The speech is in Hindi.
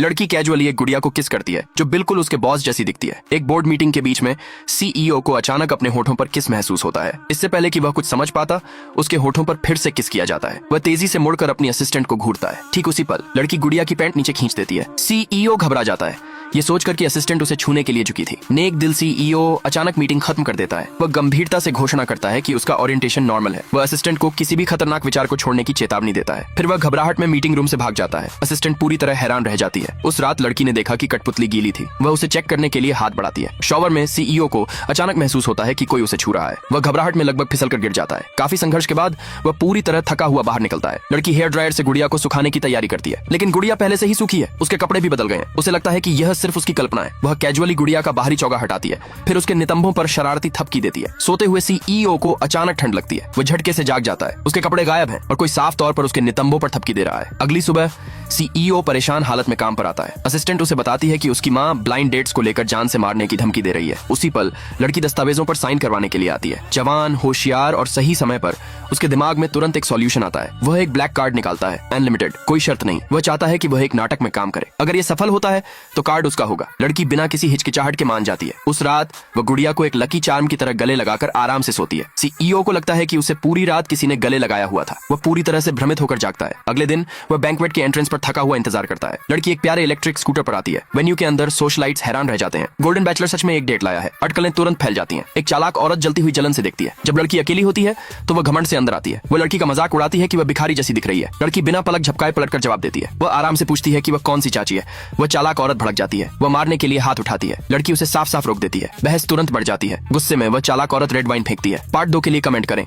लड़की कैजुअली एक गुड़िया को किस करती है जो बिल्कुल उसके बॉस जैसी दिखती है। एक बोर्ड मीटिंग के बीच में सीईओ को अचानक अपने होठों पर किस महसूस होता है। इससे पहले कि वह कुछ समझ पाता, उसके होठों पर फिर से किस किया जाता है। वह तेजी से मुड़कर अपनी असिस्टेंट को घूरता है। ठीक उसी पल लड़की गुड़िया की पैंट नीचे खींच देती है। सीईओ घबरा जाता है, ये सोचकर कि असिस्टेंट उसे छूने के लिए झुकी थी। नेक दिल सीईओ अचानक मीटिंग खत्म कर देता है। वह गंभीरता से घोषणा करता है कि उसका ओरिएंटेशन नॉर्मल है। वह असिस्टेंट को किसी भी खतरनाक विचार को छोड़ने की चेतावनी देता है। फिर वह घबराहट में मीटिंग रूम से भाग जाता है। असिस्टेंट पूरी तरह हैरान रह जाती है। उस रात लड़की ने देखा कि कठपुतली गीली थी। वह उसे चेक करने के लिए हाथ बढ़ाती है। शॉवर में सीईओ को अचानक महसूस होता है कि कोई उसे छू रहा है। वह घबराहट में लगभग फिसल कर गिर जाता है। काफी संघर्ष के बाद वह पूरी तरह थका हुआ बाहर निकलता है। लड़की हेयर ड्रायर से गुड़िया को सुखाने की तैयारी करती है, लेकिन गुड़िया पहले से ही सूखी है। उसके कपड़े भी बदल गए हैं। उसे लगता है कि यह सिर्फ उसकी कल्पना है। वह कैजुअली गुड़िया का बाहरी चौगा हटाती है, फिर उसके नितंबों पर शरारती थपकी देती है। सोते हुए सीईओ को अचानक ठंड लगती है। वह झटके से जाग जाता है। उसके कपड़े गायब हैं और कोई साफ तौर पर उसके नितंबों पर थपकी दे रहा है। अगली सुबह सीईओ परेशान हालत में काम पर आता है। असिस्टेंट उसे बताती है कि उसकी मां ब्लाइंड डेट्स को लेकर जान से मारने की धमकी दे रही है। उसी पल लड़की दस्तावेजों पर साइन करवाने के लिए आती है। जवान, होशियार और सही समय पर उसके दिमाग में तुरंत एक सॉल्यूशन आता है। वह एक ब्लैक कार्ड निकालता है, अनलिमिटेड, कोई शर्त नहीं। वह चाहता है कि वह एक नाटक में काम करे। अगर यह सफल होता है तो कार्ड उसका होगा। लड़की बिना किसी हिचकिचाहट के मान जाती है। उस रात वह गुड़िया को एक लकी चार्म की तरह गले लगाकर आराम से सोती है। सीईओ को लगता है कि उसे पूरी रात किसी ने गले लगाया हुआ था। वह पूरी तरह से भ्रमित होकर जागता है। अगले दिन वह बैंक्वेट के एंट्रेंस पर थका हुआ इंतजार करता है। लड़की एक प्यारे इलेक्ट्रिक स्कूटर पर आती है। वेन्यू के अंदर सोशलाइट्स हैरान रह जाते हैं। गोल्डन बैचलर सच में एक डेट लाया है। अटकलें तुरंत फैल जाती हैं। एक चालाक औरत जलती हुई जलन से देखती है। जब लड़की अकेली होती है तो वह घमंड से अंदर आती है। वह लड़की का मजाक उड़ाती है कि वह भिखारी जैसी दिख रही है। लड़की बिना पलक झपकाए पलटकर जवाब देती है। वह आराम से पूछती है कि वह कौन सी चाची है। वह चालाक औरत भड़क जाती है। वह मारने के लिए हाथ उठाती है। लड़की उसे साफ साफ रोक देती है। बहस तुरंत बढ़ जाती है। गुस्से में वह चालाक औरत रेड वाइन फेंकती है। पार्ट 2 के लिए कमेंट करें।